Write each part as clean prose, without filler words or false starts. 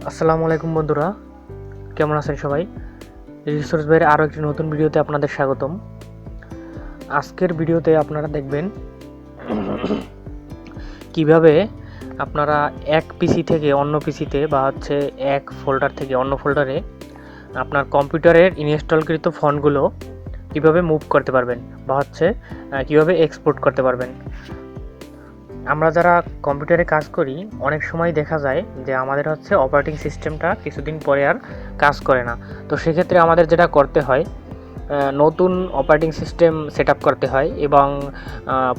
আসসালামু আলাইকুম বন্ধুরা, কেমন আছেন সবাই? রিসোর্স ভাইয়ের আরও একটি নতুন ভিডিওতে আপনাদের স্বাগতম। আজকের ভিডিওতে আপনারা দেখবেন কিভাবে আপনারা এক পিসি থেকে অন্য পিসিতে বা এক ফোল্ডার থেকে অন্য ফোল্ডারে আপনার কম্পিউটারের ইনস্টলকৃত ফন্টগুলো কিভাবে মুভ করতে পারবেন বা কিভাবে এক্সপোর্ট করতে পারবেন। আমরা যারা কম্পিউটারে কাজ করি অনেক সময় দেখা যায় যে আমাদের অপারেটিং সিস্টেমটা কিছুদিন পরে আর কাজ করে না। তো সেক্ষেত্রে আমাদের যেটা করতে হয়, নতুন অপারেটিং সিস্টেম সেট আপ করতে হয় এবং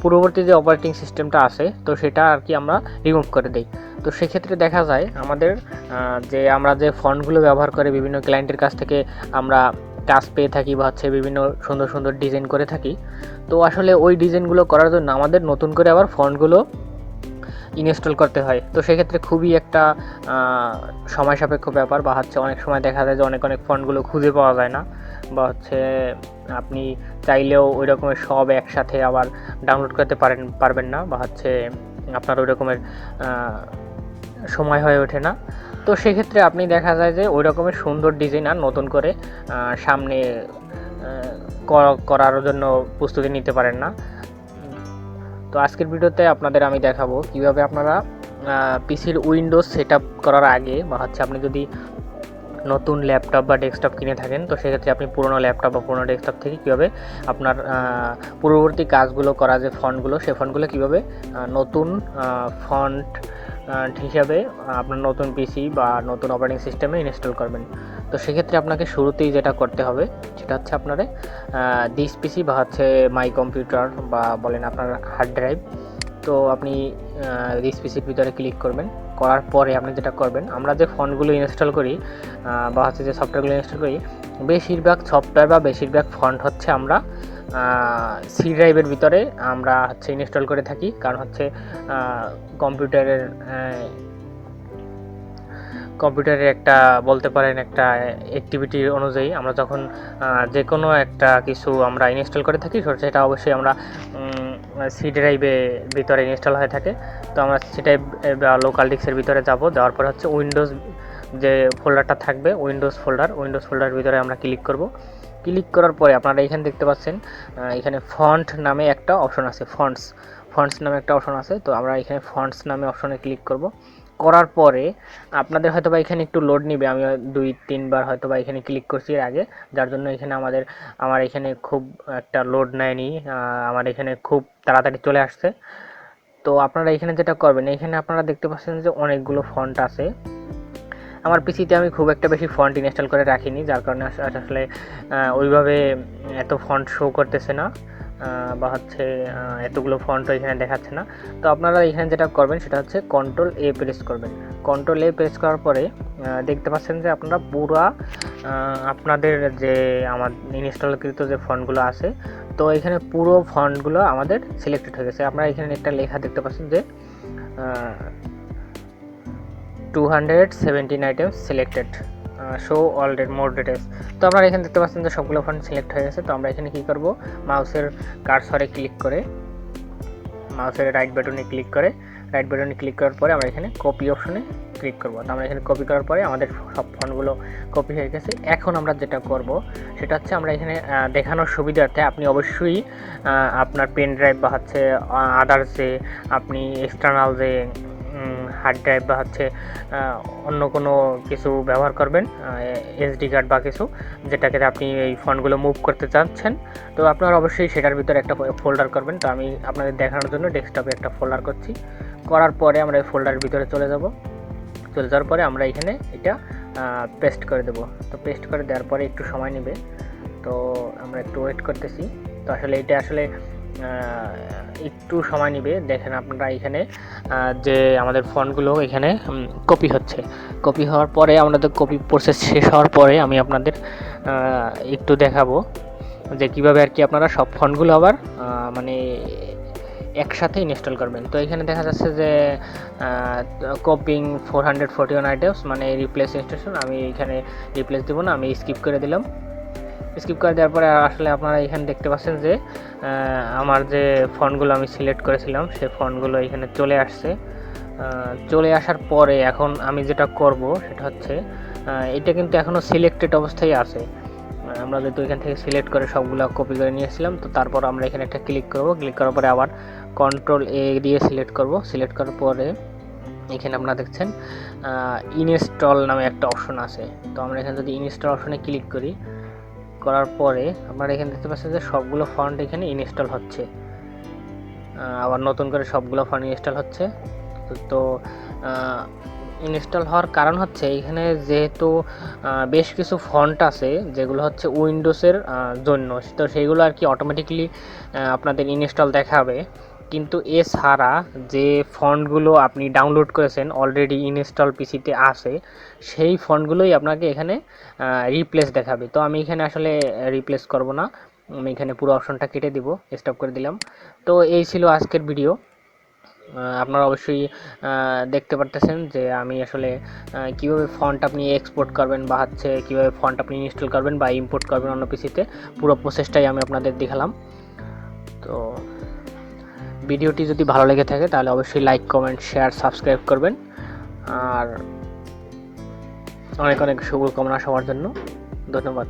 পূর্ববর্তী যে অপারেটিং সিস্টেমটা আছে তো সেটা আর কি আমরা রিমুভ করে দিই। তো সেক্ষেত্রে দেখা যায় আমাদের আমরা যে ফন্টগুলো ব্যবহার করে বিভিন্ন ক্লায়েন্টের কাছ থেকে আমরা কাজ পেয়ে থাকি বা বিভিন্ন সুন্দর সুন্দর ডিজাইন করে থাকি। তো আসলে ওই ডিজাইনগুলো করার জন্য আমাদের নতুন করে আবার ফন্টগুলো ইনস্টল করতে হয়। তো সেক্ষেত্রে খুবই একটা সময় সাপেক্ষ ব্যাপার বা অনেক সময় দেখা যায় যে অনেক ফন্টগুলো খুঁজে পাওয়া যায় না বা আপনি চাইলেও ওই রকমের সব একসাথে আবার ডাউনলোড করতে পারবেন না বা আপনার ওই রকমের সময় হয়ে ওঠে না। তো সেক্ষেত্রে আপনি দেখা যায় যে ওই রকমের সুন্দর ডিজাইন আর নতুন করে সামনে করার জন্য প্রস্তুতি নিতে পারেন না। তো আজকের ভিডিওতে আপনাদের আমি দেখাবো কিভাবে আপনারা পিসির উইন্ডোজ সেট আপ করার আগে বা আপনি যদি নতুন ল্যাপটপ বা ডেস্কটপ কিনে থাকেন তো সেক্ষেত্রে আপনি পুরনো ল্যাপটপ বা পুরনো ডেস্কটপ থেকে কীভাবে আপনার পূর্ববর্তী কাজগুলো করা যে ফন্টগুলো সেই ফন্টগুলো কীভাবে নতুন ফন্ট হিসাবে আপনার নতুন পিসি বা নতুন অপারেটিং সিস্টেমে ইনস্টল করবেন। তো সেক্ষেত্রে আপনাকে শুরুতেই যেটা করতে হবে সেটা আপনাদের দিস পিসি বা মাই কম্পিউটার বা বলেন আপনার হার্ড ড্রাইভ। তো আপনি দিস পিসির ভিতরে ক্লিক করবেন, করার পরে আপনি যেটা করবেন, আমরা যে ফন্টগুলো ইনস্টল করি বা যে সফটওয়্যারগুলো ইনস্টল করি বেশিরভাগ সফটওয়্যার বা বেশিরভাগ ফন্ট আমরা সি ড্রাইভের ভিতরে আমরা ইনস্টল করে থাকি। কারণ কম্পিউটারের একটা বলতে পারেন একটা অ্যাক্টিভিটি অনুযায়ী আমরা যখন যে কোনো একটা কিছু আমরা ইনস্টল করে থাকি সেটা অবশ্যই আমরা সি ড্রাইভে ভিতরে ইনস্টল হয়ে থাকে। তো আমরা সি ড্রাইভ বা লোকাল ডিস্কের ভিতরে যাওয়ার পর উইন্ডোজ যে ফোল্ডারটা থাকবে উইন্ডোজ ফোল্ডারের ভিতরে আমরা ক্লিক করব। ক্লিক করার পরে আপনারা এখানে দেখতে পাচ্ছেন এখানে ফন্ট নামে একটা অপশন আছে, ফন্টস নামে একটা অপশন আছে। তো আমরা এখানে ফন্টস নামে অপশনে ক্লিক করব। করার পরে আপনাদের হয়তোবা এখানে একটু লোড নিবে, আমি 2-3 বার হয়তোবা এখানে ক্লিক করছি এর আগে, যার জন্য এখানে আমার এখানে খুব একটা লোড নেয়নি, আমার এখানে খুব তাড়াতাড়ি চলে আসছে। তো আপনারা এখানে যেটা করবেন, এখানে আপনারা দেখতে পাচ্ছেন যে অনেকগুলো ফন্ট আছে। আমার পিসিতে আমি খুব একটা বেশি ফন্ট ইনস্টল করে রাখিনি, যার কারণে আসলে ওইভাবে এত ফন্ট শো করতেছে না বা এতগুলো ফন্ট এখানে দেখাচ্ছে না। তো আপনারা এখানে যেটা করবেন সেটা কন্ট্রোল এ প্রেস করবেন। কন্ট্রোল এ প্রেস করার পরে দেখতে পাচ্ছেন যে আপনারা পুরা আপনাদের যে আমার ইনস্টলকৃত যে ফন্টগুলো আছে তো এখানে পুরো ফন্টগুলো আমাদের সিলেক্টেড হয়ে গেছে। আপনারা এখানে একটা লেখা দেখতে পাচ্ছেন যে 217 items selected, show all more details. তো আপনারা এখানে দেখতে পাচ্ছেন যে সবগুলো ফন্ট সিলেক্ট হয়ে গেছে। তো আমরা এখানে কী করব, মাউসের কার্সরে ক্লিক করে মাউসের রাইট বাটনে ক্লিক করার পরে আমরা এখানে কপি অপশনে ক্লিক করব। তো আমরা এখানে কপি করার পরে আমাদের সব ফন্টগুলো কপি হয়ে গেছে। এখন আমরা যেটা করব সেটা আমরা এখানে দেখানোর সুবিধার্থে আপনি অবশ্যই আপনার পেন ড্রাইভ বা আদার্স যে আপনি এক্সটার্নাল যে হার্ড ড্রাইভ বা অন্য কোনো কিছু ব্যবহার করবেন, এসডি কার্ড বা কিছু যেটাকে আপনি এই ফন্টগুলো মুভ করতে চাচ্ছেন। তো আপনারা অবশ্যই সেটার ভিতরে একটা ফোল্ডার করবেন। তো আমি আপনাদের দেখানোর জন্য ডেস্কটপে একটা ফোল্ডার করছি। করার পরে আমরা এই ফোল্ডারের ভিতরে চলে যাওয়ার পরে আমরা এখানে এটা পেস্ট করে দেব। তো পেস্ট করে দেওয়ার পরে একটু সময় নেবে, তো আমরা একটু ওয়েট করতেছি। তো এটা একটু সময় নেবে। দেখেন আপনারা এখানে যে আমাদের ফন্টগুলো এখানে কপি হওয়ার পরে আমাদের কপি প্রসেস শেষ হওয়ার পরে আমি আপনাদের একটু দেখাবো যে কীভাবে আর কি আপনারা সব ফন্টগুলো আবার মানে একসাথে ইনস্টল করবেন। তো এখানে দেখা যাচ্ছে যে কপিং 441 আইটেমস মানে রিপ্লেস ইনস্টলেশন, আমি এখানে রিপ্লেস দেবো না, আমি স্কিপ করে দিলাম। স্কিপ করে দেওয়ার পরে আসলে আপনারা এখানে দেখতে পাচ্ছেন যে আমার যে ফন্টগুলো আমি সিলেক্ট করেছিলাম সেই ফন্টগুলো এখানে চলে আসছে। চলে আসার পরে এখন আমি যেটা করব সেটা হচ্ছে এটা কিন্তু এখনও সিলেক্টেড অবস্থায় আছে। আমরা যেহেতু এখান থেকে সিলেক্ট করে সবগুলো কপি করে নিয়ে এসেছিলাম, তো তারপর আমরা এখানে একটা ক্লিক করব। ক্লিক করার পরে আবার কন্ট্রোল এ দিয়ে সিলেক্ট করব। সিলেক্ট করার পরে এখানে আপনারা দেখছেন ইনস্টল নামে একটা অপশন আছে। তো আমরা এখানে যদি ইনস্টল অপশনে ক্লিক করার পরে আপনারা এখানে দেখতে পাচ্ছেন যে সবগুলো ফন্ট এখানে ইনস্টল হচ্ছে। আবার নতুন করে সবগুলো ফন্ট ইনস্টল হচ্ছে। তো ইনস্টল হওয়ার কারণ হচ্ছে এখানে যেহেতু বেশ কিছু ফন্ট আছে যেগুলো হচ্ছে উইন্ডোজের জন্য, তো সেইগুলো আর কি অটোমেটিকলি আপনাদের ইনস্টল দেখাবে। কিন্তু এছাড়া যে ফন্টগুলো আপনি ডাউনলোড করেছেন অলরেডি ইনস্টল পিসিতে আছে, সেই ফন্টগুলোই আপনাকে এখানে রিপ্লেস দেখাবে। তো আমি এখানে আসলে রিপ্লেস করব না, আমি এখানে পুরো অপশনটা কেটে দিব, স্টপ করে দিলাম। তো এই ছিল আজকের ভিডিও। আপনারা অবশ্যই দেখতে পারতেছেন যে আমি আসলে কীভাবে ফন্ট আপনি এক্সপোর্ট করবেন বা হচ্ছে কীভাবে ফন্ট আপনি ইনস্টল করবেন বা ইম্পোর্ট করবেন অন্য পিসিতে, পুরো প্রসেসটাই আমি আপনাদের দেখালাম। তো ভিডিওটি যদি ভালো লেগে থাকে তাহলে অবশ্যই লাইক, কমেন্ট, শেয়ার, সাবস্ক্রাইব করবেন। আর অনেক অনেক শুভকামনা সবার জন্য। ধন্যবাদ।